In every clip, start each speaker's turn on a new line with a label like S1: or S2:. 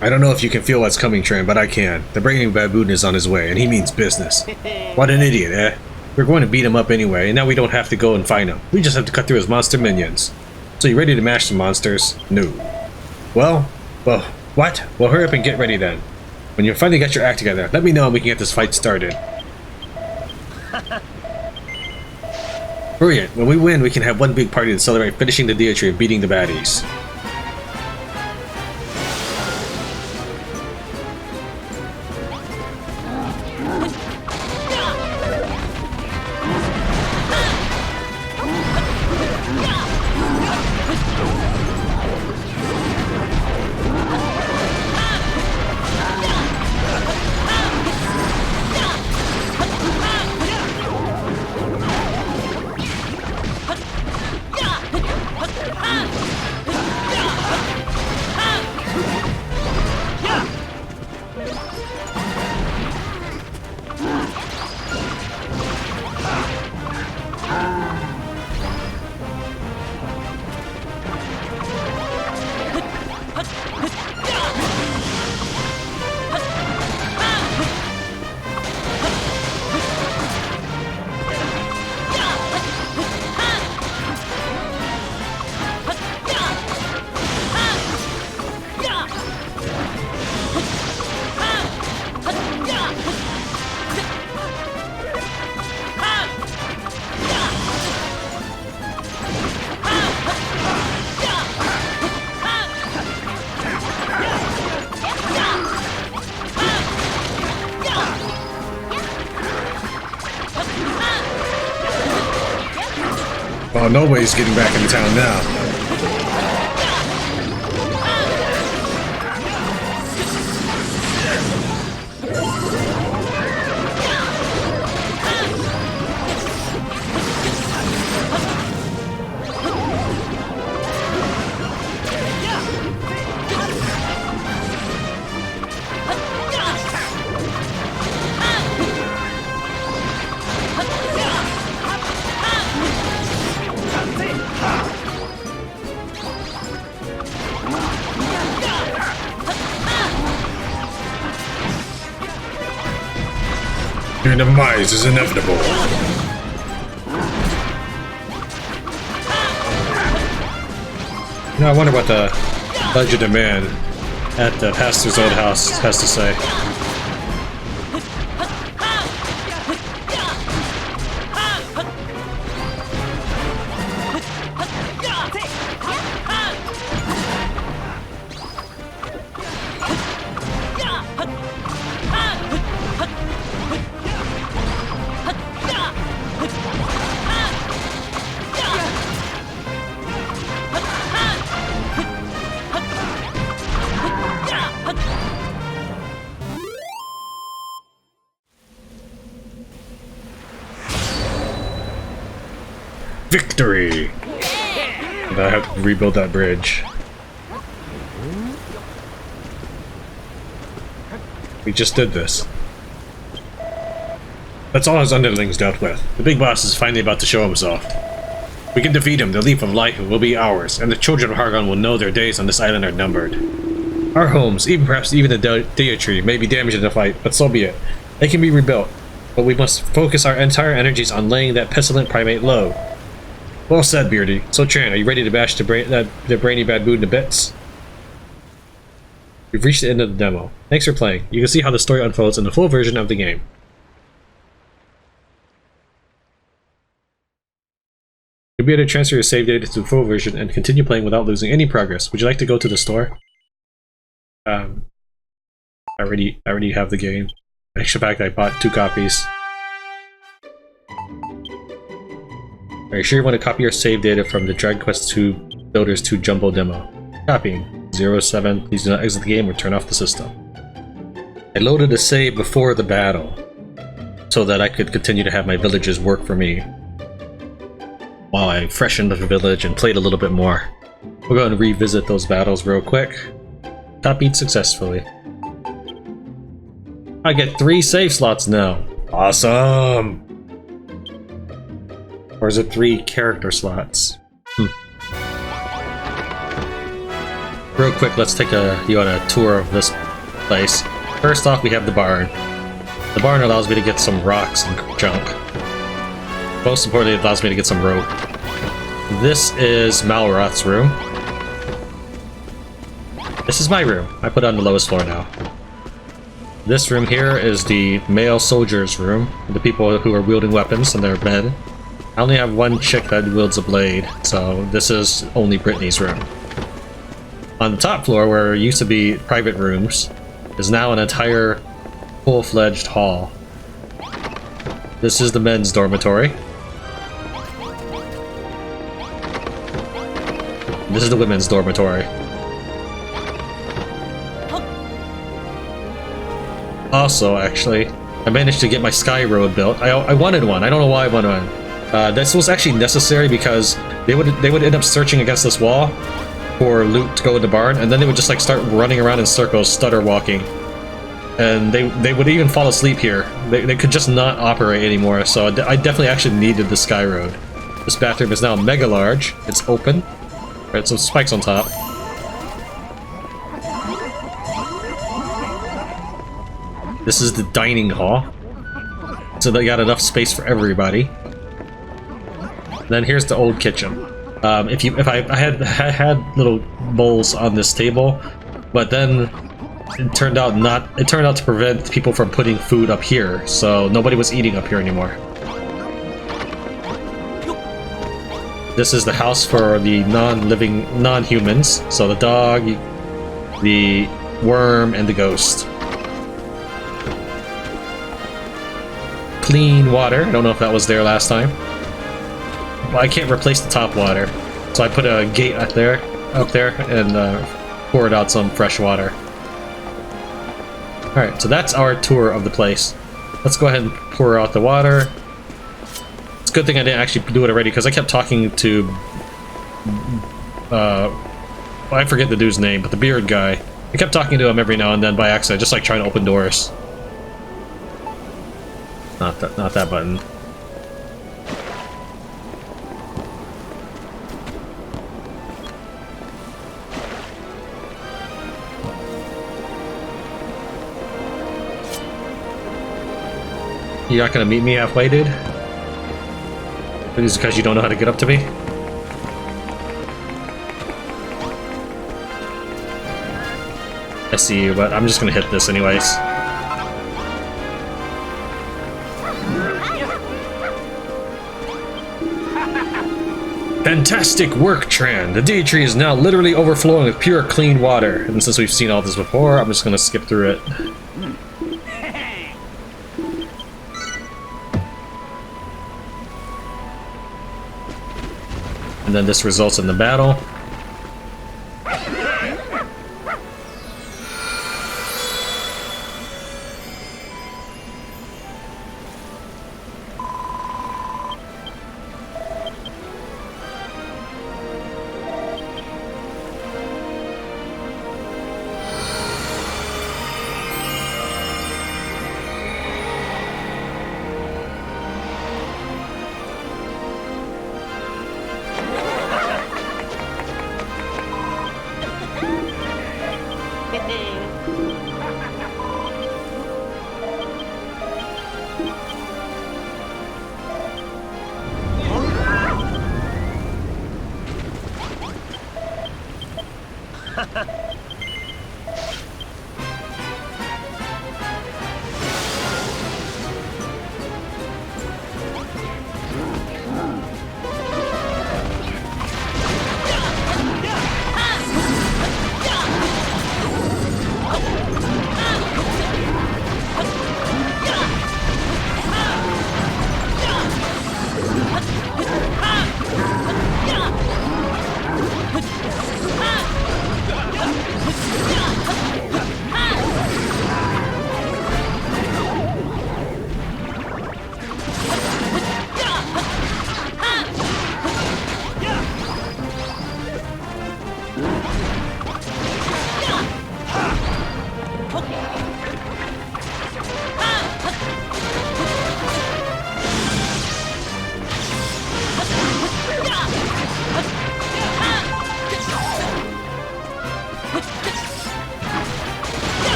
S1: I don't know if you can feel what's coming, Tran, but I can. The Brainy Badboon is on his way, and he means business. What an idiot, eh? We're going to beat him up anyway, and now we don't have to go and find him. We just have to cut through his monster minions. So you ready to mash some monsters? No. Well, what? Well, hurry up and get ready then. When you finally get your act together, let me know and we can get this fight started. Brilliant. When we win, we can have one big party to celebrate finishing the Deity and beating the baddies. Oh, nobody's getting back into town now. Your demise is inevitable. Now I wonder what the Legend Man at the pastor's old house has to say. Victory! And I have to rebuild that bridge. We just did this. That's all his underlings dealt with. The big boss is finally about to show himself. We can defeat him, the leaf of life will be ours, and the children of Hargon will know their days on this island are numbered. Our homes, perhaps even the Deity, may be damaged in the fight, but so be it. They can be rebuilt, but we must focus our entire energies on laying that pestilent primate low. Well said, Beardy. So, Tran, are you ready to bash the Brainy Badboon to bits? We've reached the end of the demo. Thanks for playing. You can see how the story unfolds in the full version of the game. You'll be able to transfer your save data to the full version and continue playing without losing any progress. Would you like to go to the store? I already have the game. Extra fact, I bought 2 copies. Are you sure you want to copy your save data from the Dragon Quest II Builders 2 Jumbo demo? Copying. 07. Please do not exit the game or turn off the system. I loaded a save before the battle so that I could continue to have my villagers work for me while I freshened the village and played a little bit more. We're going to revisit those battles real quick. Copied successfully. I get 3 save slots now. Awesome! Or is it 3 character slots? Real quick, let's take you on a tour of this place. First off, we have the barn. The barn allows me to get some rocks and junk. Most importantly, it allows me to get some rope. This is Malroth's room. This is my room. I put it on the lowest floor now. This room here is the male soldiers' room. The people who are wielding weapons in their bed. I only have one chick that wields a blade, so this is only Brittany's room. On the top floor, where it used to be private rooms, is now an entire full-fledged hall. This is the men's dormitory. This is the women's dormitory. Also, actually, I managed to get my Sky Road built. I wanted one. I don't know why I wanted one. This was actually necessary because they would end up searching against this wall for loot to go in the barn, and then they would just like start running around in circles, stutter walking, and they would even fall asleep here. They could just not operate anymore. So I definitely actually needed the Sky Road. This bathroom is now mega large. It's open. Right, some spikes on top. This is the dining hall, so they got enough space for everybody. Then here's the old kitchen. If I had little bowls on this table, but then it turned out to prevent people from putting food up here, so nobody was eating up here anymore. This is the house for the non-living non-humans, so the dog, the worm, and the ghost. Clean water. I don't know if that was there last time. Well, I can't replace the top water, so I put a gate up there, and poured out some fresh water. Alright, so that's our tour of the place. Let's go ahead and pour out the water. It's a good thing I didn't actually do it already, because I kept talking to... I forget the dude's name, but the beard guy. I kept talking to him every now and then by accident, just like trying to open doors. Not that button. You're not gonna meet me halfway, dude? It is because you don't know how to get up to me? I see you, but I'm just gonna hit this anyways. Fantastic work, Tran! The D tree is now literally overflowing with pure, clean water. And since we've seen all this before, I'm just gonna skip through it. And then this results in the battle.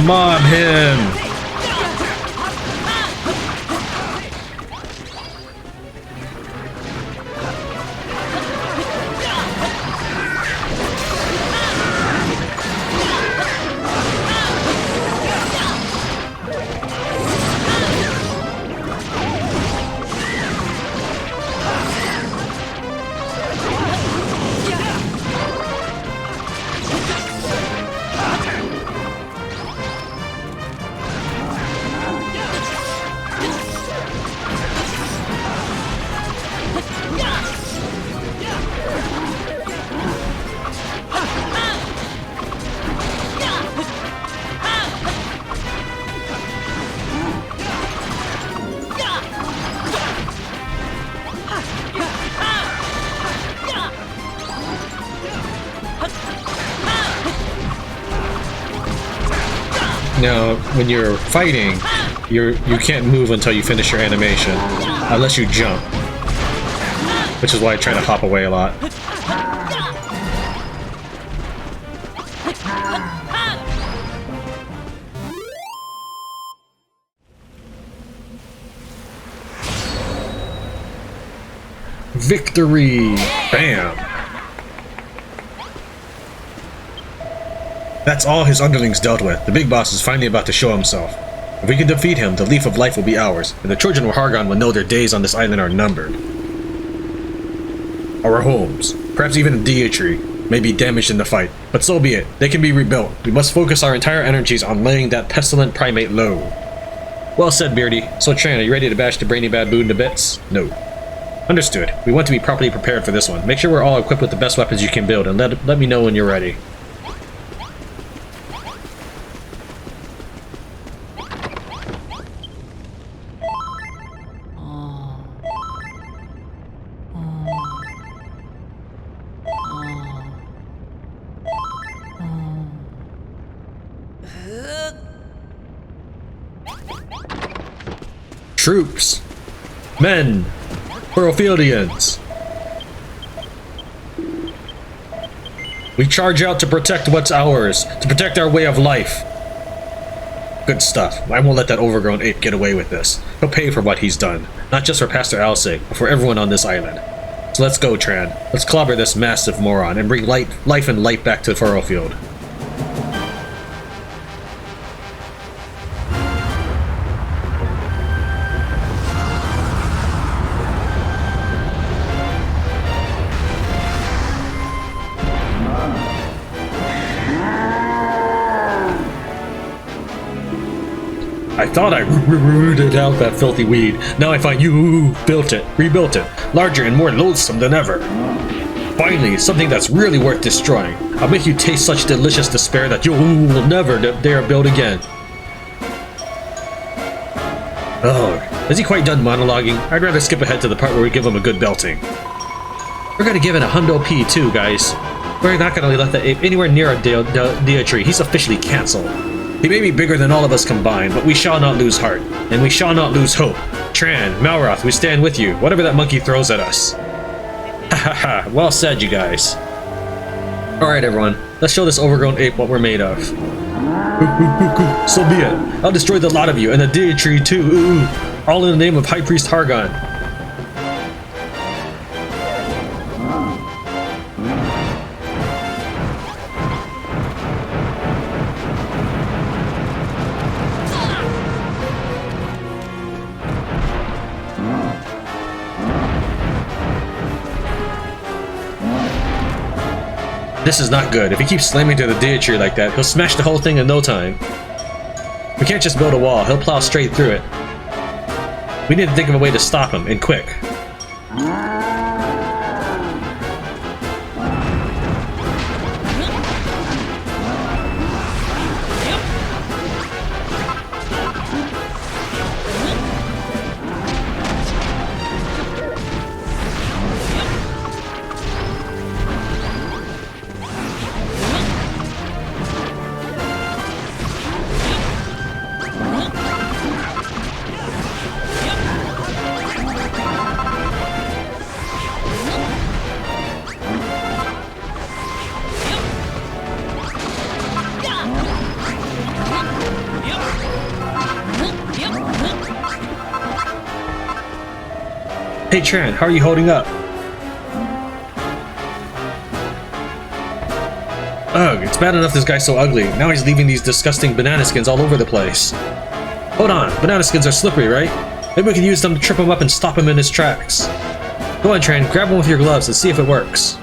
S1: Mob him! Now, when you're fighting, you can't move until you finish your animation, unless you jump, which is why I try to hop away a lot. Victory! Bam! That's all his underlings dealt with. The big boss is finally about to show himself. If we can defeat him, the Leaf of Life will be ours, and the children of Hargon will know their days on this island are numbered. Our homes, perhaps even a Dia tree, may be damaged in the fight, but so be it. They can be rebuilt. We must focus our entire energies on laying that pestilent primate low. Well said, Beardy. So Tran, are you ready to bash the Brainy Badboon to bits? No. Understood. We want to be properly prepared for this one. Make sure we're all equipped with the best weapons you can build, and let me know when you're ready. Troops! Men! Furrowfieldians! We charge out to protect what's ours, to protect our way of life. Good stuff. I won't let that overgrown ape get away with this. He'll pay for what he's done, not just for Pastor Al's sake, but for everyone on this island. So let's go, Tran. Let's clobber this massive moron and bring life and light back to Furrowfield. I thought I rooted out that filthy weed. Now I find you rebuilt it, larger and more loathsome than ever. Finally, something that's really worth destroying. I'll make you taste such delicious despair that you will never dare build again. Oh, is he quite done monologuing? I'd rather skip ahead to the part where we give him a good belting. We're gonna give it a hundo P too, guys. We're not gonna let the ape anywhere near a Dia tree. He's officially cancelled. He may be bigger than all of us combined, but we shall not lose heart, and we shall not lose hope. Tran, Malroth, we stand with you, whatever that monkey throws at us. Ha ha ha, well said, you guys. Alright, everyone, let's show this overgrown ape what we're made of. So be it. I'll destroy the lot of you, and the Dia tree too, all in the name of High Priest Hargon. This is not good. If he keeps slamming to the Dia tree like that, he'll smash the whole thing in no time. We can't just build a wall. He'll plow straight through it. We need to think of a way to stop him, and quick. Hey Tran, how are you holding up? Ugh, it's bad enough this guy's so ugly. Now he's leaving these disgusting banana skins all over the place. Hold on, banana skins are slippery, right? Maybe we can use them to trip him up and stop him in his tracks. Go on, Tran, grab one with your gloves and see if it works.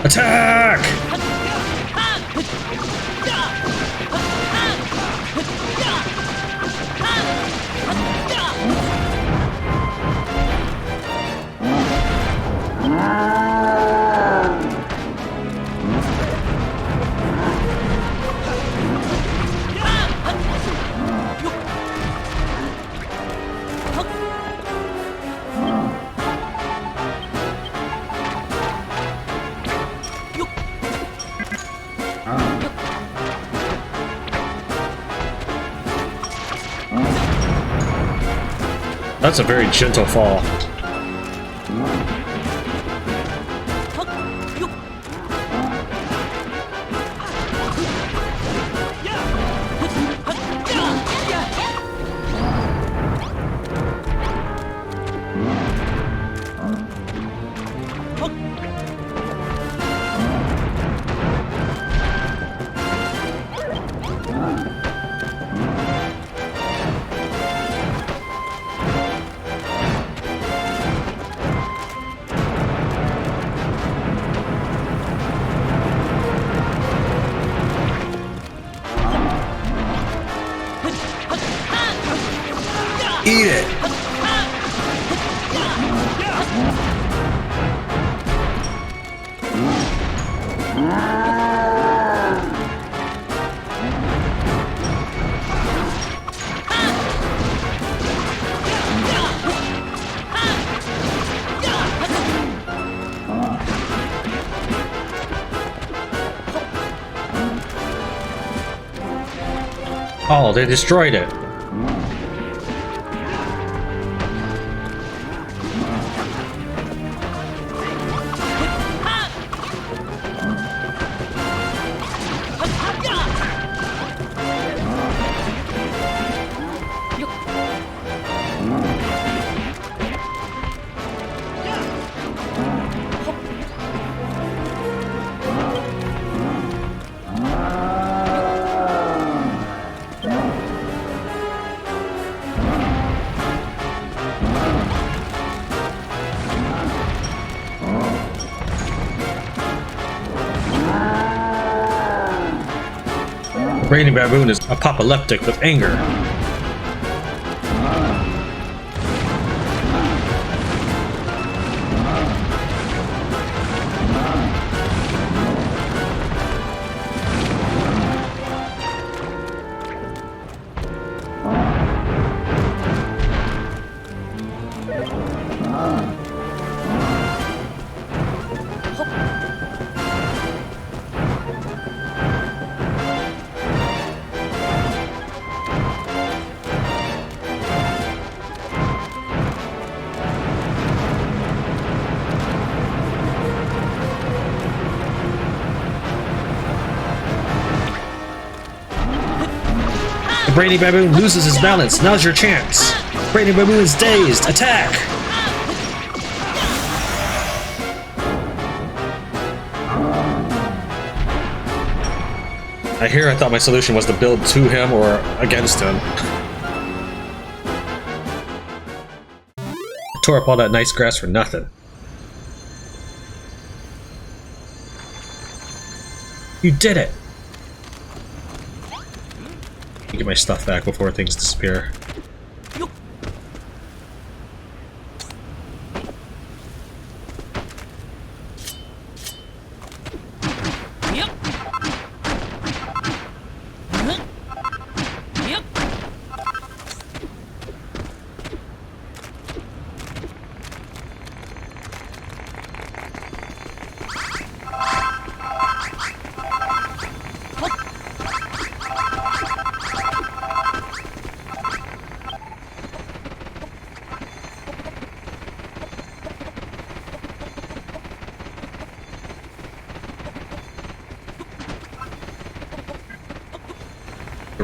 S1: Attack! That's a very gentle fall. Eat it! Oh, they destroyed it. Brainy Badboon is apoplectic with anger. Brainy Badboon loses his balance. Now's your chance. Brainy Badboon is dazed. Attack! I thought my solution was to build to him or against him. Tore up all that nice grass for nothing. You did it! Get my stuff back before things disappear.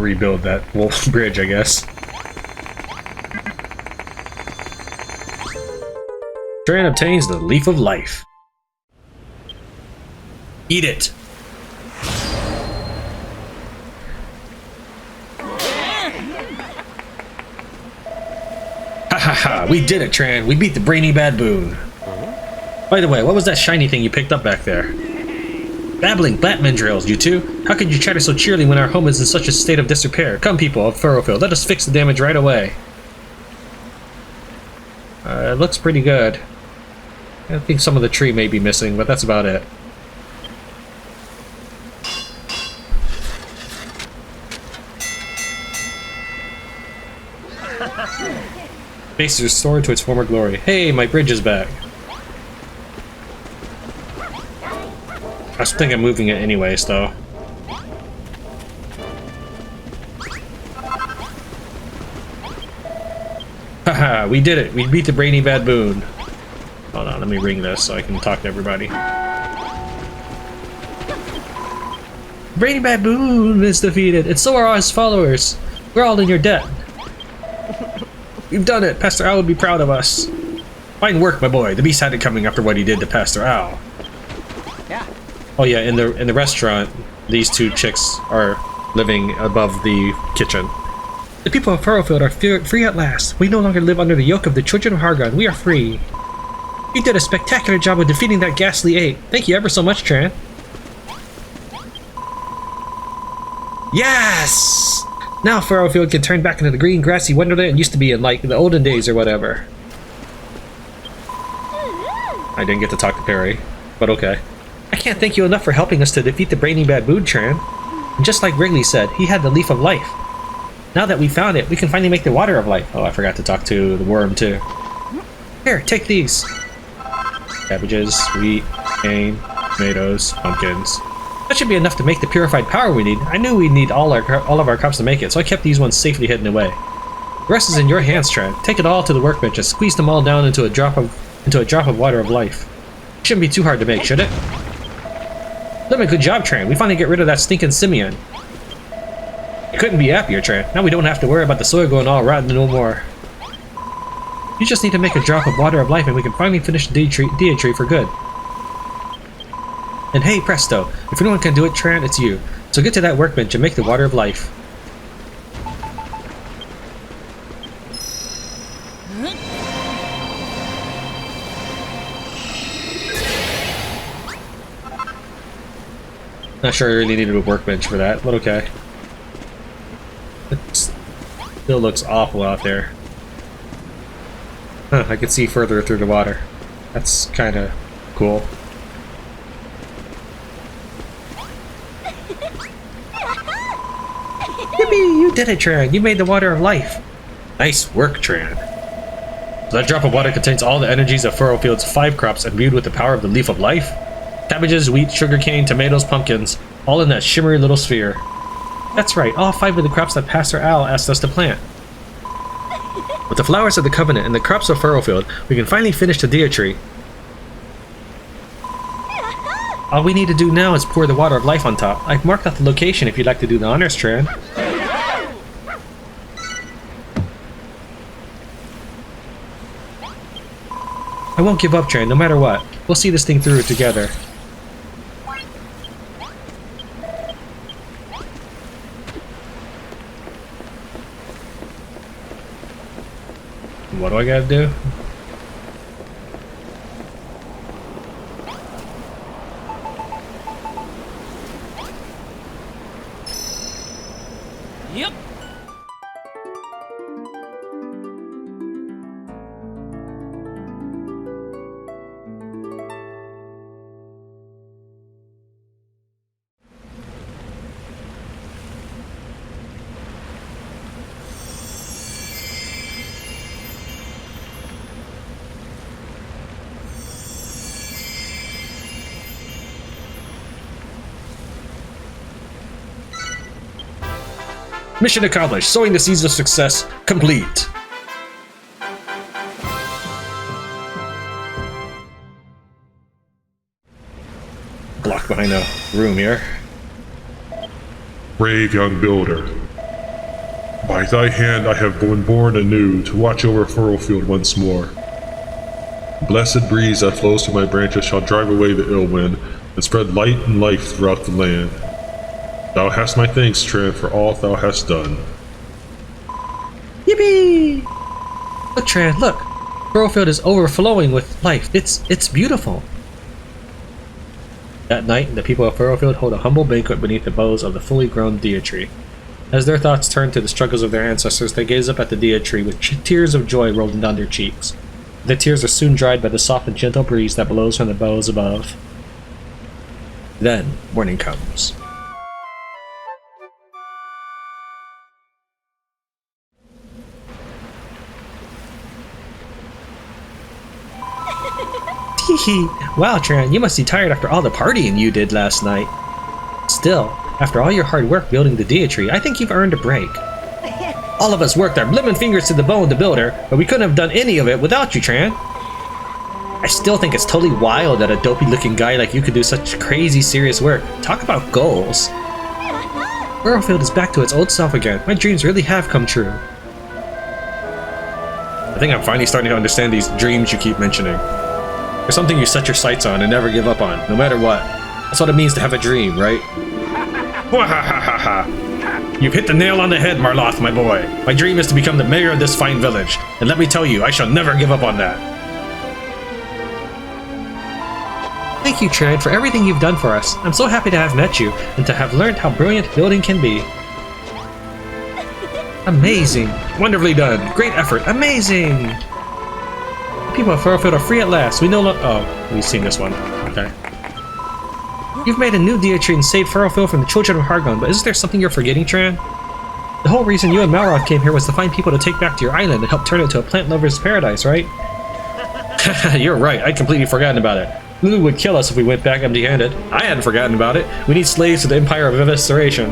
S1: rebuild that bridge, I guess. Tran obtains the Leaf of Life. Eat it! Ha ha ha! We did it, Tran! We beat the Brainy Badboon! By the way, what was that shiny thing you picked up back there? Babbling Batman drills, you two! How could you chatter so cheerily when our home is in such a state of disrepair? Come, people of Furrowfield, let us fix the damage right away. It looks pretty good. I think some of the tree may be missing, but that's about it. Base is restored to its former glory. Hey, my bridge is back. I was thinking of moving it anyways, though. Haha, we did it! We beat the Brainy Badboon. Hold on, let me ring this so I can talk to everybody. Brainy Badboon is defeated, and so are all his followers. We're all in your debt. We've done it! Pastor Owl would be proud of us. Fine work, my boy. The beast had it coming after what he did to Pastor Owl. Yeah. Oh yeah, in the restaurant, these two chicks are living above the kitchen. The people of Furrowfield are free at last. We no longer live under the yoke of the children of Hargon. We are free. You did a spectacular job of defeating that ghastly ape. Thank you ever so much, Tran. Yes! Now Furrowfield can turn back into the green, grassy wonderland it used to be in, like, the olden days or whatever. I didn't get to talk to Perry, but okay. I can't thank you enough for helping us to defeat the Brainy Badboon, Tran. And just like Wrigley said, he had the Leaf of Life. Now that we found it, we can finally make the Water of Life. Oh, I forgot to talk to the worm, too. Here, take these. Cabbages, wheat, cane, tomatoes, pumpkins. That should be enough to make the purified power we need. I knew we'd need all of our crops to make it, so I kept these ones safely hidden away. The rest is in your hands, Tran. Take it all to the workbench and squeeze them all down into a drop of Water of Life. It shouldn't be too hard to make, should it? Lemon, good job, Tran. We finally get rid of that stinking simian. I couldn't be happier, Tran. Now we don't have to worry about the soil going all rotten no more. You just need to make a drop of Water of Life and we can finally finish the Dia tree for good. And hey, presto, if anyone can do it, Tran, it's you. So get to that workbench and make the Water of Life. Not sure I really needed a workbench for that, but okay. It still looks awful out there. Huh, I can see further through the water. That's kinda cool. Yippee! You did it, Tran! You made the Water of Life! Nice work, Tran. So that drop of water contains all the energies of Furrowfield's 5 crops imbued with the power of the Leaf of Life? Cabbages, wheat, sugarcane, tomatoes, pumpkins, all in that shimmery little sphere. That's right, all 5 of the crops that Pastor Owl asked us to plant. With the flowers of the Covenant and the crops of Furrowfield, we can finally finish the Dia tree. All we need to do now is pour the Water of Life on top. I've marked out the location if you'd like to do the honors, Tran. I won't give up, Tran, no matter what. We'll see this thing through together. What do I gotta do?
S2: Yep.
S1: Mission accomplished. Sowing the seeds of success complete. Blocked behind a room here.
S3: Brave young builder.
S2: By thy hand I have been born anew to watch over Furrowfield once more. Blessed breeze that flows through my branches shall drive away the ill wind and spread light and life throughout the land. Thou hast my thanks, Tran, for all thou hast done.
S1: Yippee! Look, Tran, look! Furrowfield is overflowing with life. It's beautiful. That night, the people of Furrowfield hold a humble banquet beneath the boughs of the fully grown Dia tree. As their thoughts turn to the struggles of their ancestors, they gaze up at the Dia tree with tears of joy rolling down their cheeks. The tears are soon dried by the soft and gentle breeze that blows from the boughs above. Then, morning comes. Teehee! Wow, Tran, you must be tired after all the partying you did last night. Still, after all your hard work building the Dia tree, I think you've earned a break. All of us worked our blimmin' fingers to the bone to build her, but we couldn't have done any of it without you, Tran. I still think it's totally wild that a dopey-looking guy like you could do such crazy, serious work. Talk about goals. Furrowfield is back to its old self again. My dreams really have come true. I think I'm finally starting to understand these dreams you keep mentioning. There's something you set your sights on and never give up on, no matter what. That's what it means to have a dream, right? Wahahaha! You've hit the nail on the head, Marloth, my boy. My dream is to become the mayor of this fine village, and let me tell you, I shall never give up on that. Thank you, Tran, for everything you've done for us. I'm so happy to have met you, and to have learned how brilliant building can be. Amazing! Wonderfully done! Great effort! Amazing! The people of Furrowfield are free at last. We no longer— oh, we've seen this one. Okay. You've made a new Dia tree and saved Furrowfield from the children of Hargon, but isn't there something you're forgetting, Tran? The whole reason you and Malroth came here was to find people to take back to your island and help turn it into a plant lover's paradise, right? You're right, I'd completely forgotten about it. Lulu would kill us if we went back empty-handed. I hadn't forgotten about it. We need slaves to the Empire of Evisceration.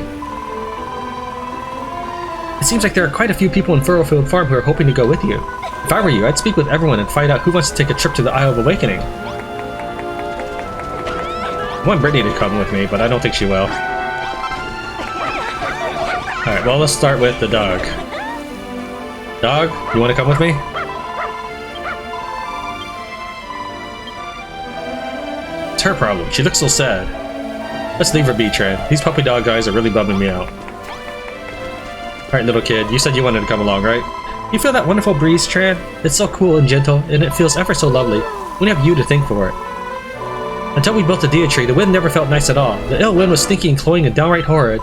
S1: It seems like there are quite a few people in Furrowfield Farm who are hoping to go with you. If I were you, I'd speak with everyone and find out who wants to take a trip to the Isle of Awakening. I want Brittany to come with me, but I don't think she will. Alright, well, let's start with the dog. Dog, you want to come with me? It's her problem. She looks so sad. Let's leave her be, Tran. These puppy dog guys are really bumming me out. Alright, little kid, you said you wanted to come along, right? You feel that wonderful breeze, Tran? It's so cool and gentle, and it feels ever so lovely. We have you to thank for it. Until we built the Dia tree, the wind never felt nice at all. The ill wind was stinky and cloying and downright horrid.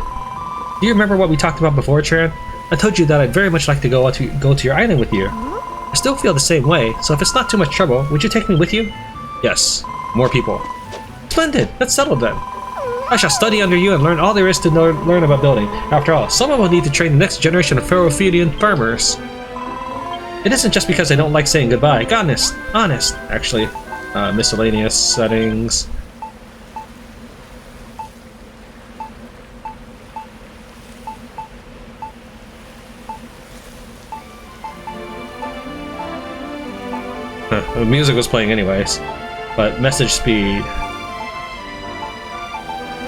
S1: Do you remember what we talked about before, Tran? I told you that I'd very much like to go to your island with you. I still feel the same way, so if it's not too much trouble, would you take me with you? Yes. More people. Splendid! That's settled then. I shall study under you and learn all there is to learn about building. After all, someone will need to train the next generation of Furrowfieldian farmers. It isn't just because I don't like saying goodbye. Honest, actually. Miscellaneous settings. The music was playing anyways, but message speed.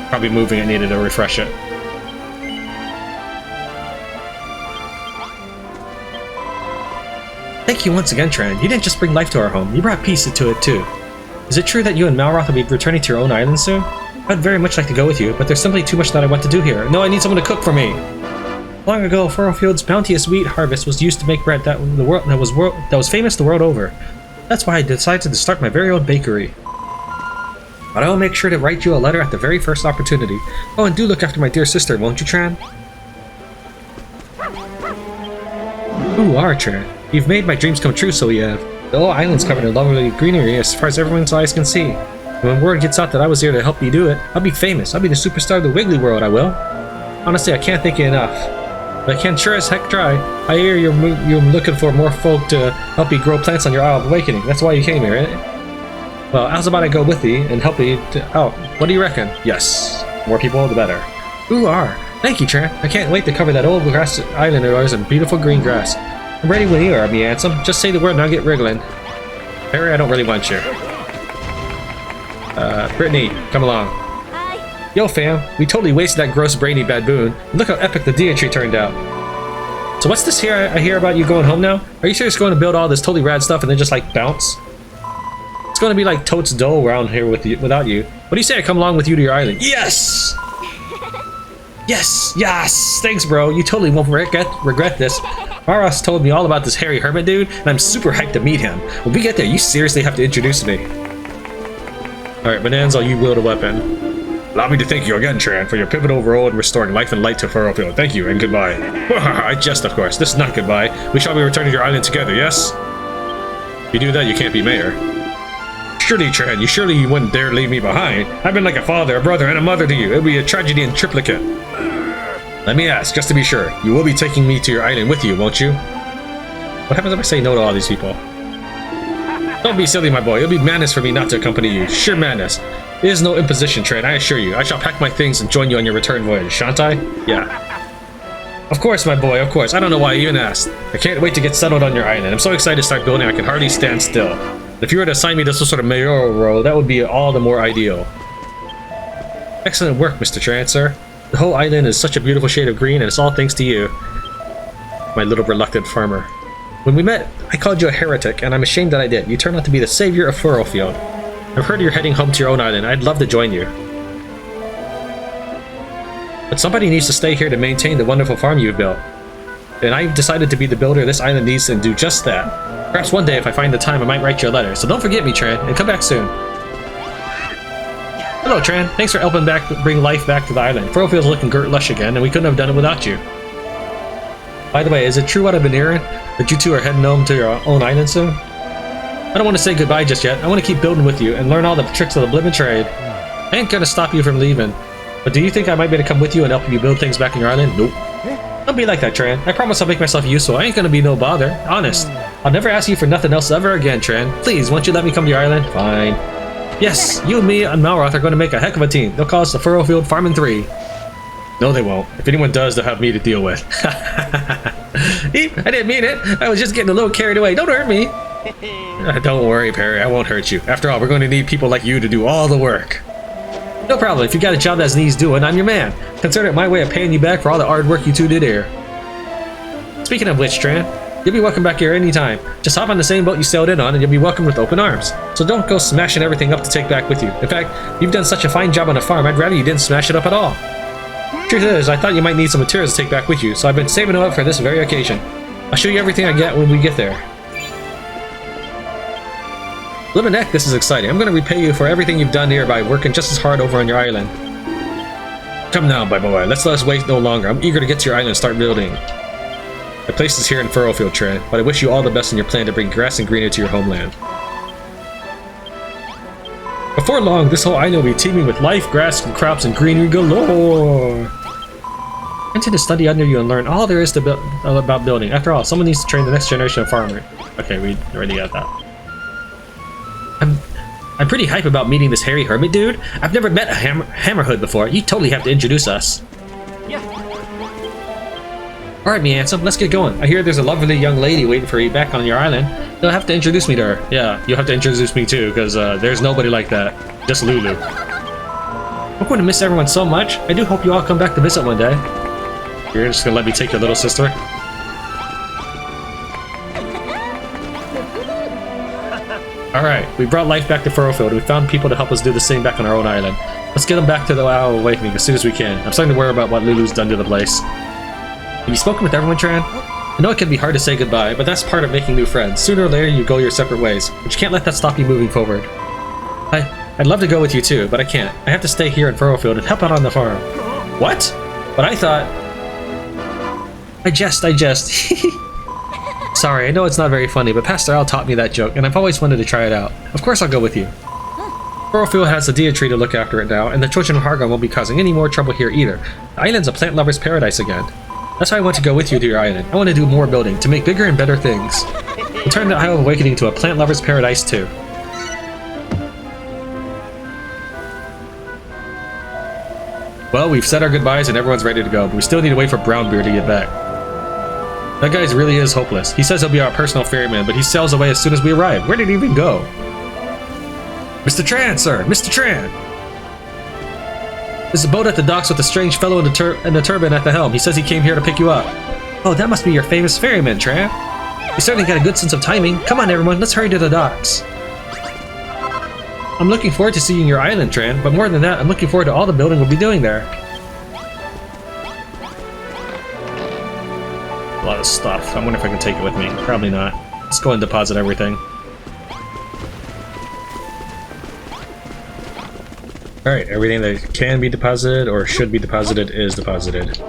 S1: Probably moving it needed to refresh it. Thank you once again, Tran. You didn't just bring life to our home, you brought peace to it too. Is it true that you and Malroth will be returning to your own island soon? I'd very much like to go with you, but there's simply too much that I want to do here. No, I need someone to cook for me! Long ago, Furrowfield's bounteous wheat harvest was used to make bread that was famous the world over. That's why I decided to start my very own bakery. But I will make sure to write you a letter at the very first opportunity. Oh, and do look after my dear sister, won't you, Tran? Ooh, Tran. You've made my dreams come true, so you have. The whole island's covered in lovely greenery as far as everyone's eyes can see. And when word gets out that I was here to help you do it, I'll be famous. I'll be the superstar of the Wiggly World, I will. Honestly, I can't thank you enough. But I can sure as heck try. I hear you're looking for more folk to help you grow plants on your Isle of Awakening. That's why you came here, right? Well, how's about I go with thee and help you to— oh, what do you reckon? Yes. More people, the better. Ooh, Thank you, Tran. I can't wait to cover that old grass island of ours in beautiful green grass. I'm ready when you are, me handsome. Just say the word and I'll get wriggling. Harry, I don't really want you. Brittany, come along. Hi. Yo, fam. We totally wasted that gross Brainy Badboon. Look how epic the Dia tree turned out. So what's this here I hear about you going home now? Are you serious going to build all this totally rad stuff and then just like bounce? It's going to be like totes dull around here without you. What do you say I come along with you to your island? Yes! Yes! Yes! Thanks, bro. You totally won't regret this. Maros told me all about this hairy hermit dude, and I'm super hyped to meet him. When we get there, you seriously have to introduce me. Alright, Bonanza, you wield a weapon. Allow me to thank you again, Tran, for your pivotal role in restoring life and light to Furrowfield. Thank you, and goodbye. I jest, of course. This is not goodbye. We shall be returning to your island together, yes? If you do that, you can't be mayor. Surely, Tran, surely you wouldn't dare leave me behind. I've been like a father, a brother, and a mother to you. It would be a tragedy in triplicate. Let me ask, just to be sure, you will be taking me to your island with you, won't you? What happens if I say no to all these people? Don't be silly, my boy. It'll be madness for me not to accompany you. Sheer madness. It is no imposition, Tran, I assure you. I shall pack my things and join you on your return voyage, shan't I? Yeah. Of course, my boy, of course. I don't know why I even asked. I can't wait to get settled on your island. I'm so excited to start building, I can hardly stand still. If you were to assign me this sort of mayoral role, that would be all the more ideal. Excellent work, Mr. Tran, sir. The whole island is such a beautiful shade of green, and it's all thanks to you. My little reluctant farmer. When we met, I called you a heretic, and I'm ashamed that I did. You turned out to be the savior of Furrowfield. I've heard you're heading home to your own island. I'd love to join you. But somebody needs to stay here to maintain the wonderful farm you've built. And I've decided to be the builder this island needs and do just that. Perhaps one day, if I find the time, I might write you a letter. So don't forget me, Tran, and come back soon. Hello, Tran. Thanks for helping bring life back to the island. Furrowfield's looking lush again, and we couldn't have done it without you. By the way, is it true what I've been hearing? That you two are heading home to your own island soon? I don't want to say goodbye just yet. I want to keep building with you and learn all the tricks of the blibin' trade. I ain't gonna stop you from leaving. But do you think I might be able to come with you and help you build things back in your island? Nope. Don't be like that, Tran. I promise I'll make myself useful. I ain't gonna be no bother. Honest. I'll never ask you for nothing else ever again, Tran. Please, won't you let me come to your island? Fine. Yes, you and me and Malroth are going to make a heck of a team. They'll call us the Furrowfield Farmin' 3. No, they won't. If anyone does, they'll have me to deal with. I didn't mean it. I was just getting a little carried away. Don't hurt me. Don't worry, Perry. I won't hurt you. After all, we're going to need people like you to do all the work. No problem. If you got a job that needs doing, I'm your man. Consider it my way of paying you back for all the hard work you two did here. Speaking of which, Tran, you'll be welcome back here anytime. Just hop on the same boat you sailed in on and you'll be welcomed with open arms. So don't go smashing everything up to take back with you. In fact, you've done such a fine job on the farm, I'd rather you didn't smash it up at all. Truth is, I thought you might need some materials to take back with you, so I've been saving them up for this very occasion. I'll show you everything I get when we get there. Limanek, this is exciting. I'm going to repay you for everything you've done here by working just as hard over on your island. Come now, my boy. Let us wait no longer. I'm eager to get to your island and start building. The place is here in Furrowfield, Tran, but I wish you all the best in your plan to bring grass and greenery to your homeland. Before long, this whole island will be teeming with life, grass, and crops, and greenery galore. I intend to study under you and learn all there is to about building. After all, someone needs to train the next generation of farmers. Okay, we already got that. I'm pretty hype about meeting this hairy hermit dude. I've never met a hammerhood before. You totally have to introduce us. Yeah. Alright, me handsome, let's get going. I hear there's a lovely young lady waiting for you back on your island. You'll have to introduce me to her. Yeah, you'll have to introduce me too, because there's nobody like that. Just Lulu. I'm going to miss everyone so much. I do hope you all come back to visit one day. You're just going to let me take your little sister? Alright, we brought life back to Furrowfield, and we found people to help us do the same back on our own island. Let's get them back to the WoW Awakening as soon as we can. I'm starting to worry about what Lulu's done to the place. Have you spoken with everyone, Tran? I know it can be hard to say goodbye, but that's part of making new friends. Sooner or later, you go your separate ways, but you can't let that stop you moving forward. I'd love to go with you too, but I can't. I have to stay here in Furrowfield and help out on the farm. What? But I thought... I jest. Sorry, I know it's not very funny, but Pastor Al taught me that joke, and I've always wanted to try it out. Of course I'll go with you. Furrowfield has the Dia Tree to look after it now, and the children of Hargon won't be causing any more trouble here either. The island's a plant lover's paradise again. That's why I want to go with you to your island. I want to do more building, to make bigger and better things. We'll turn the Isle of Awakening to a plant lover's paradise too. Well, we've said our goodbyes and everyone's ready to go, but we still need to wait for Brownbeard to get back. That guy really is hopeless. He says he'll be our personal ferryman, but he sails away as soon as we arrive. Where did he even go? Mr. Tran, sir! Mr. Tran! There's a boat at the docks with a strange fellow in the turban at the helm. He says he came here to pick you up. Oh, that must be your famous ferryman, Tran. You certainly got a good sense of timing. Come on, everyone, let's hurry to the docks. I'm looking forward to seeing your island, Tran, but more than that, I'm looking forward to all the building we'll be doing there. A lot of stuff. I wonder if I can take it with me. Probably not. Let's go and deposit everything. Alright, everything that can be deposited or should be deposited is deposited.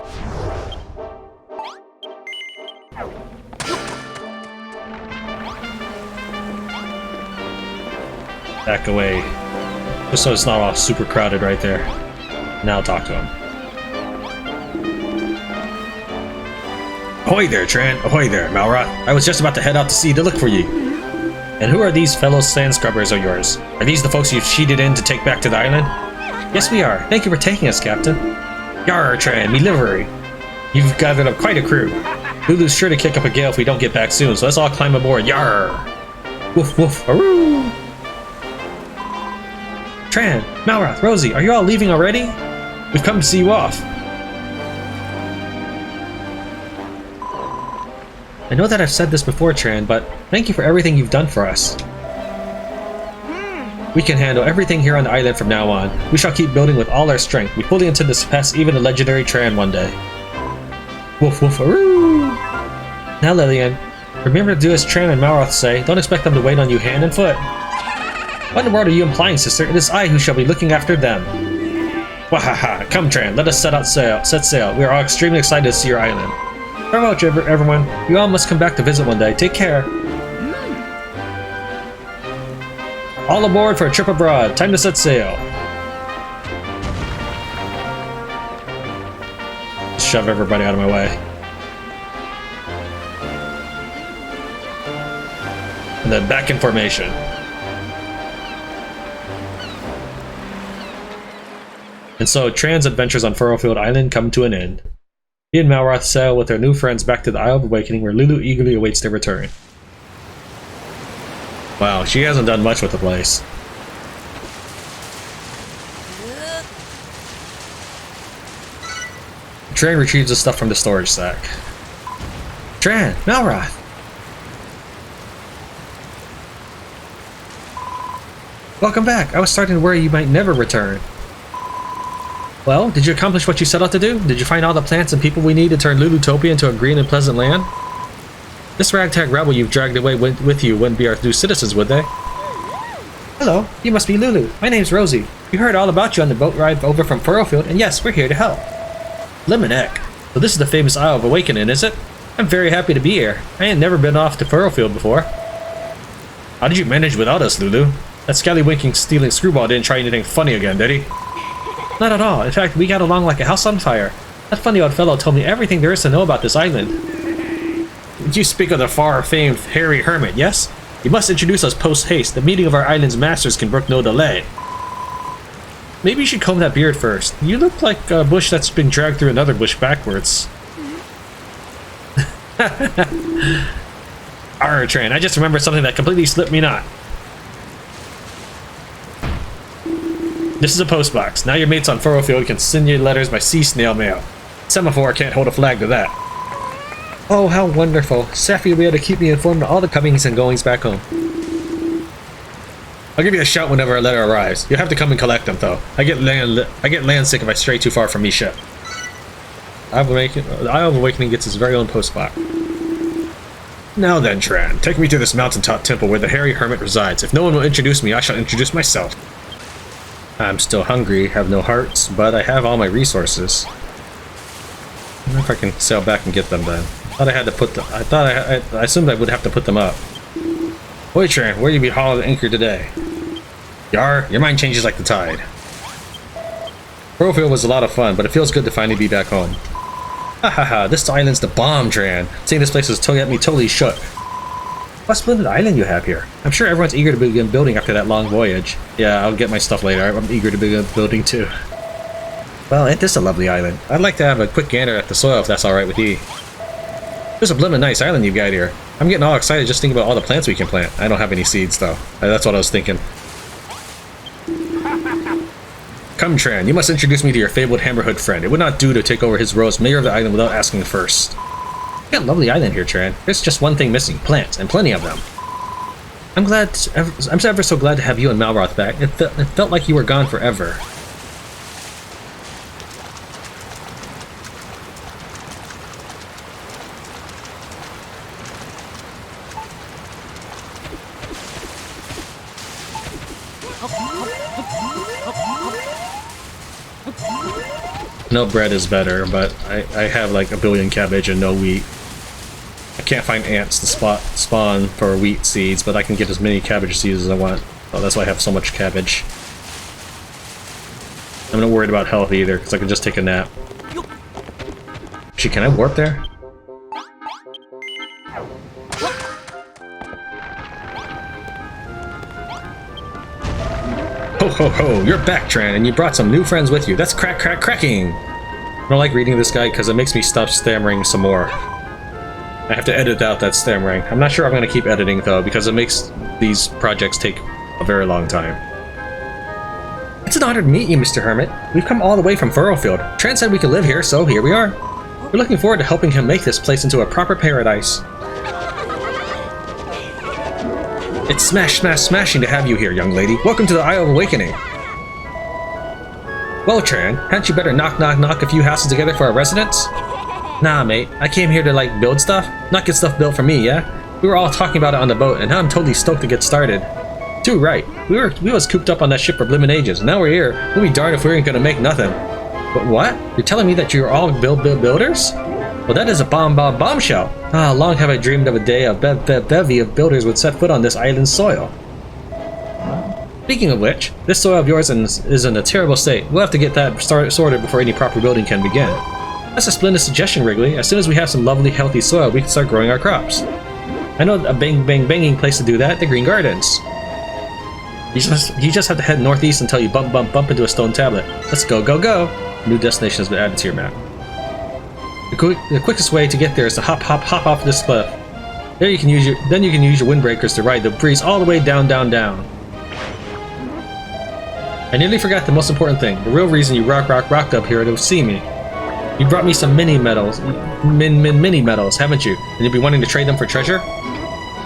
S1: Back away. Just so it's not all super crowded right there. Now I'll talk to him. Ahoy there, Tran! Ahoy there, Malroth! I was just about to head out to sea to look for you. And who are these fellow sand scrubbers of yours? Are these the folks you've cheated in to take back to the island? Yes, we are. Thank you for taking us, Captain. Yarr, Tran, me livery. You've gathered up quite a crew. Lulu's sure to kick up a gale if we don't get back soon, so let's all climb aboard. Yarr! Woof woof, aroo! Tran, Malroth, Rosie, are you all leaving already? We've come to see you off. I know that I've said this before, Tran, but thank you for everything you've done for us. We can handle everything here on the island from now on. We shall keep building with all our strength. We fully intend to surpass even the legendary Tran one day. Woof woof aroo! Now, Lillian, remember to do as Tran and Malroth say. Don't expect them to wait on you hand and foot. What in the world are you implying, sister? It is I who shall be looking after them. Wahaha! Come, Tran, let us set sail. We are all extremely excited to see your island. Farewell, everyone. You all must come back to visit one day. Take care. All aboard for a trip abroad. Time to set sail. Shove everybody out of my way. And then back in formation. And so Tran's adventures on Furrowfield Island come to an end. He and Malroth sail with their new friends back to the Isle of Awakening, where Lulu eagerly awaits their return. Wow, she hasn't done much with the place. Tran retrieves the stuff from the storage sack. Tran! Malroth! Welcome back! I was starting to worry you might never return. Well, did you accomplish what you set out to do? Did you find all the plants and people we need to turn Lulutopia into a green and pleasant land? This ragtag rabble you've dragged away with you wouldn't be our new citizens, would they? Hello, you must be Lulu. My name's Rosie. We heard all about you on the boat ride over from Furrowfield, and yes, we're here to help. Lemonek. So this is the famous Isle of Awakening, is it? I'm very happy to be here. I ain't never been off to Furrowfield before. How did you manage without us, Lulu? That scallywinking stealing screwball didn't try anything funny again, did he? Not at all. In fact, we got along like a house on fire. That funny old fellow told me everything there is to know about this island. You speak of the far-famed hairy hermit, yes? You must introduce us post-haste. The meeting of our island's masters can brook no delay. Maybe you should comb that beard first. You look like a bush that's been dragged through another bush backwards. Arr, Tran, I just remembered something that completely slipped me not. This is a postbox. Now your mates on Furrowfield can send you letters by sea snail mail. Semaphore can't hold a flag to that. Oh, how wonderful. Safi will be able to keep me informed of all the comings and goings back home. I'll give you a shout whenever a letter arrives. You'll have to come and collect them, though. I get land sick if I stray too far from me ship. The Isle of Awakening gets its very own postbox. Now then, Tran, take me to this mountaintop temple where the hairy hermit resides. If no one will introduce me, I shall introduce myself. I'm still hungry, have no hearts, but I have all my resources. I wonder if I can sail back and get them then. I thought I had to put them. I assumed I would have to put them up. Boy, Tran, where you be hauled anchor today? Yar, your mind changes like the tide. Furrowfield was a lot of fun, but it feels good to finally be back home. Ha ha ha, this island's the bomb, Tran. Seeing this place has got me totally shook. What a splendid island you have here. I'm sure everyone's eager to begin building after that long voyage. Yeah, I'll get my stuff later. I'm eager to begin building too. Well, ain't this a lovely island? I'd like to have a quick gander at the soil if that's alright with you. This is a blimmin' nice island you've got here. I'm getting all excited just thinking about all the plants we can plant. I don't have any seeds though. That's what I was thinking. Come, Tran, you must introduce me to your fabled Hammerhood friend. It would not do to take over his role as mayor of the island without asking first. We got a lovely island here, Tran. There's just one thing missing, plants, and plenty of them. I'm ever so glad to have you and Malroth back. It felt like you were gone forever. No bread is better, but I have like a billion cabbage and no wheat. I can't find ants to spawn for wheat seeds, but I can get as many cabbage seeds as I want. So that's why I have so much cabbage. I'm not worried about health either, because I can just take a nap. Actually, can I warp there? Ho ho ho, you're back, Tran, and you brought some new friends with you. That's cracking! I don't like reading this guide because it makes me stop stammering some more. I have to edit out that stammering. I'm not sure I'm going to keep editing though, because it makes these projects take a very long time. It's an honor to meet you, Mr. Hermit. We've come all the way from Furrowfield. Tran said we could live here, so here we are. We're looking forward to helping him make this place into a proper paradise. It's smashing to have you here, young lady. Welcome to the Isle of Awakening. Well, Tran, hadn't you better knock a few houses together for our residence? Nah, mate. I came here to, like, build stuff, not get stuff built for me, yeah? We were all talking about it on the boat, and now I'm totally stoked to get started. Too right. We was cooped up on that ship for blimmin' ages, and now we're here. We'll be darned if we ain't gonna make nothing. But what? You're telling me that you're all builders? Well, that is a bombshell. Ah, long have I dreamed of a day a bevy of builders would set foot on this island's soil. Speaking of which, this soil of yours is in a terrible state. We'll have to get that sorted before any proper building can begin. That's a splendid suggestion, Wrigley. As soon as we have some lovely, healthy soil, we can start growing our crops. I know a banging place to do that, the Green Gardens. You just have to head northeast until you bump into a stone tablet. Let's go. New destination has been added to your map. The quickest way to get there is to hop off this cliff. There you can use your windbreakers to ride the breeze all the way down. I nearly forgot the most important thing. The real reason you rocked up here to see me. You brought me some mini medals, haven't you? And you'll be wanting to trade them for treasure?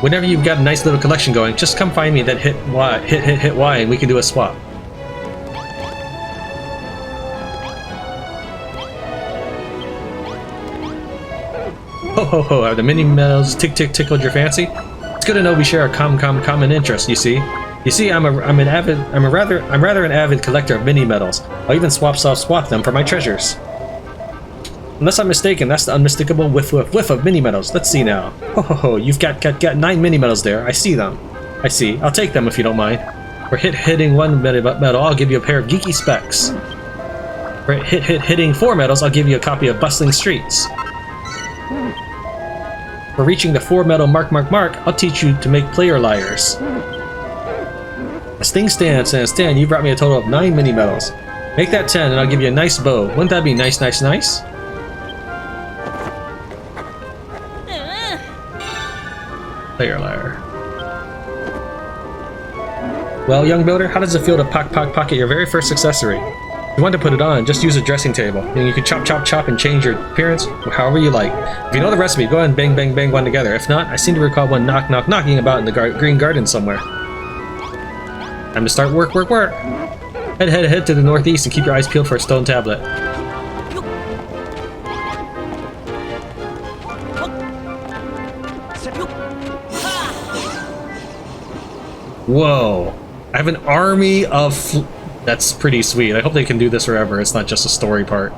S1: Whenever you've got a nice little collection going, just come find me, then hit Y, and we can do a swap. Ho, have the mini medals tickled your fancy? It's good to know we share a common interest, you see. I'm rather an avid collector of mini medals. I'll even swap them for my treasures. Unless I'm mistaken, that's the unmistakable whiff of mini medals. Let's see now. Ho, you've got 9 mini medals there. I see them. I see. I'll take them if you don't mind. For hitting 1 medal, I'll give you a pair of geeky specs. For hitting 4 medals, I'll give you a copy of Bustling Streets. For reaching the 4 medal mark, I'll teach you to make player liars. As things stand, you brought me a total of 9 mini medals. Make that 10 and I'll give you a nice bow. Wouldn't that be nice? Player liar. Well, young builder, how does it feel to pocket your very first accessory? If you want to put it on, just use a dressing table. And you can chop and change your appearance however you like. If you know the recipe, go ahead and bang one together. If not, I seem to recall one knocking about in the Green Garden somewhere. Time to start work. Head to the northeast and keep your eyes peeled for a stone tablet. Whoa. I have an army of... That's pretty sweet. I hope they can do this forever. It's not just a story part.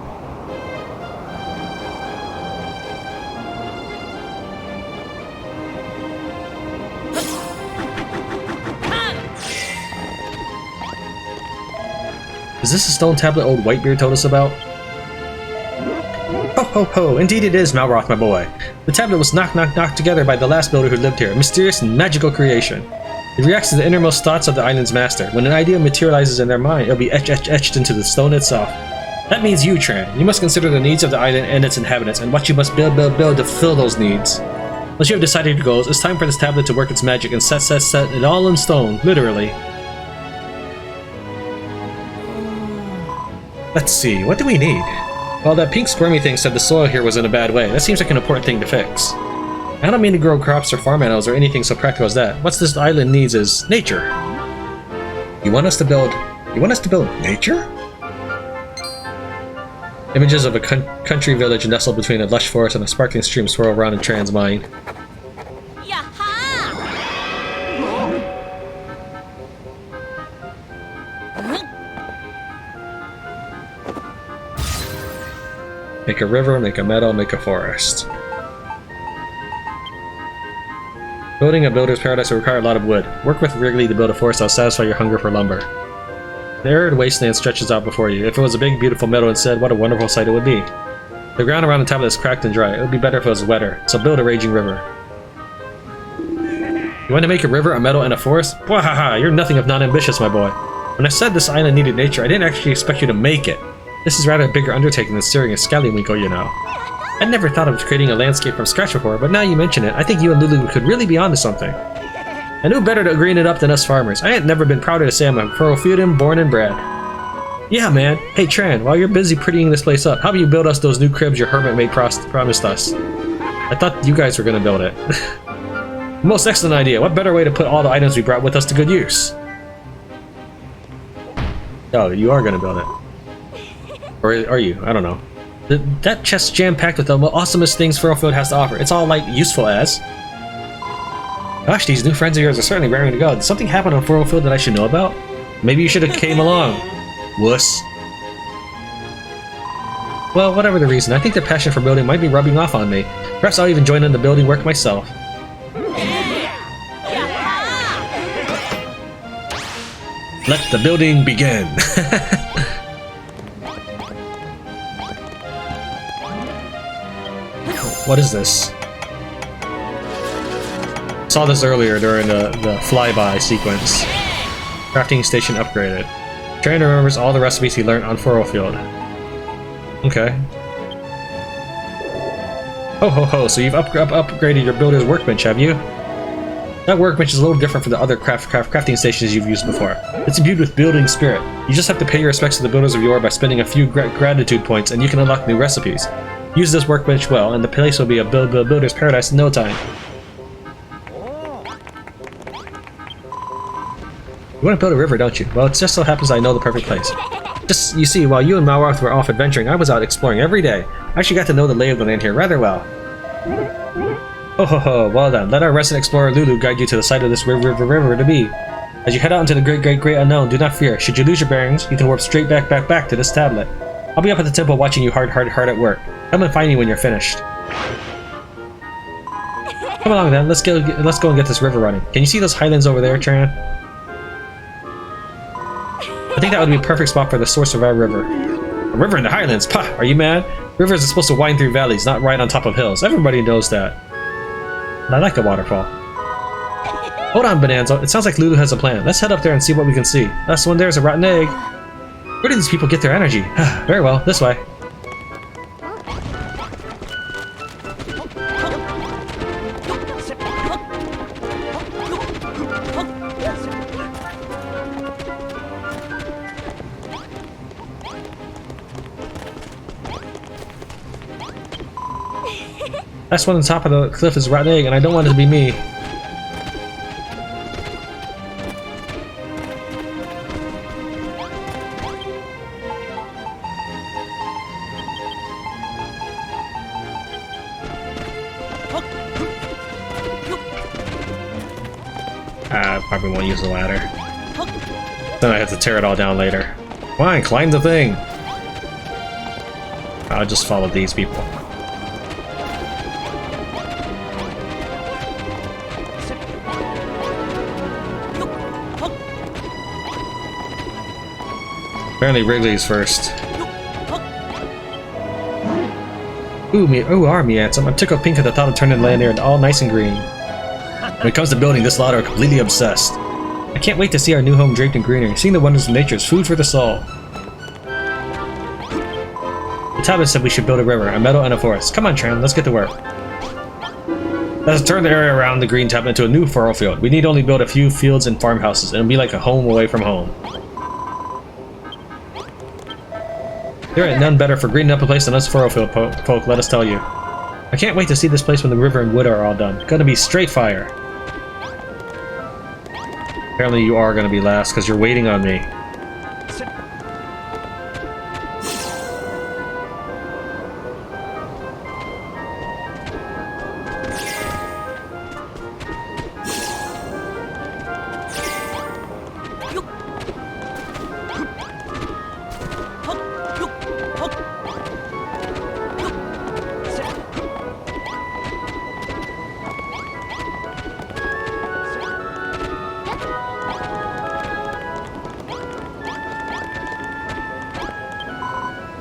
S1: Is this a stone tablet old Whitebeard told us about? Ho, indeed it is, Malroth, my boy. The tablet was knocked together by the last builder who lived here, a mysterious and magical creation. It reacts to the innermost thoughts of the island's master. When an idea materializes in their mind, it'll be etched into the stone itself. That means you, Tran. You must consider the needs of the island and its inhabitants, and what you must build to fulfill those needs. Once you have decided your goals, it's time for this tablet to work its magic and set it all in stone, literally. Let's see, what do we need? Well, that pink squirmy thing said the soil here was in a bad way. That seems like an important thing to fix. I don't mean to grow crops or farm animals or anything so practical as that. What this island needs is nature. You want us to build nature? Images of a country village nestled between a lush forest and a sparkling stream swirl around in Tran's mind. Make a river, make a meadow, make a forest. Building a builder's paradise will require a lot of wood. Work with Wrigley to build a forest that will satisfy your hunger for lumber. The arid wasteland stretches out before you. If it was a big, beautiful meadow instead, what a wonderful sight it would be. The ground around the tablet is cracked and dry. It would be better if it was wetter, so build a raging river. You want to make a river, a meadow, and a forest? Wahaha, you're nothing if not ambitious, my boy. When I said this island needed nature, I didn't actually expect you to make it. This is rather a bigger undertaking than steering a scallywinkle, you know. I never thought of creating a landscape from scratch before, but now you mention it, I think you and Lulu could really be onto something. And who better to green it up than us farmers? I ain't never been prouder to say I'm a Furrowfieldian born and bred. Yeah, man. Hey, Tran, while you're busy prettying this place up, how about you build us those new cribs your hermit promised us? I thought you guys were gonna build it. Most excellent idea. What better way to put all the items we brought with us to good use? Oh, you are gonna build it. Or are you? I don't know. That chest's jam-packed with the awesomest things Furrowfield has to offer. It's all, like, useful as. Gosh, these new friends of yours are certainly raring to go. Did something happen on Furrowfield that I should know about? Maybe you should have came along. Wuss. Well, whatever the reason, I think their passion for building might be rubbing off on me. Perhaps I'll even join in the building work myself. Let the building begin. What is this? Saw this earlier during the flyby sequence. Crafting station upgraded. Tran remembers all the recipes he learned on Furrowfield. Okay. Ho ho ho, so you've upgraded your builder's workbench, have you? That workbench is a little different from the other crafting stations you've used before. It's imbued with building spirit. You just have to pay your respects to the builders of yore by spending a few gratitude points, and you can unlock new recipes. Use this workbench well, and the place will be a builder's paradise in no time. You want to build a river, don't you? Well, it just so happens I know the perfect place. You see, while you and Malwarth were off adventuring, I was out exploring every day. I actually got to know the lay of the land here rather well. Oh ho ho, well then, let our resident explorer Lulu guide you to the site of this river to be. As you head out into the great unknown, do not fear. Should you lose your bearings, you can warp straight back to this tablet. I'll be up at the temple watching you hard at work. Come and find me when you're finished. Come along then, let's go and get this river running. Can you see those highlands over there, Tran? I think that would be a perfect spot for the source of our river. A river in the highlands? Pah! Are you mad? Rivers are supposed to wind through valleys, not ride on top of hills. Everybody knows that. And I like a waterfall. Hold on, Bonanza. It sounds like Lulu has a plan. Let's head up there and see what we can see. That's when there's a rotten egg. Where do these people get their energy? Very well, this way. That's one on top of the cliff is a rotten egg, and I don't want it to be me. I probably won't use the ladder. Then I have to tear it all down later. Fine, climb the thing! I'll just follow these people. Apparently Wrigley's first. Ooh, army handsome. I'm tickled pink at the thought of turning land here all nice and green. When it comes to building, this lot are completely obsessed. I can't wait to see our new home draped in greenery. Seeing the wonders of nature is food for the soul. The tablet said we should build a river, a meadow, and a forest. Come on, Tran, let's get to work. Let's turn the area around the green tablet into a new Furrowfield. We need only build a few fields and farmhouses, and it'll be like a home away from home. There ain't none better for greening up a place than us Furrowfield folk, let us tell you. I can't wait to see this place when the river and wood are all done. Gonna be straight fire. Apparently you are gonna be last, because you're waiting on me.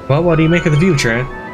S1: Well, what do you make of the view, Tran?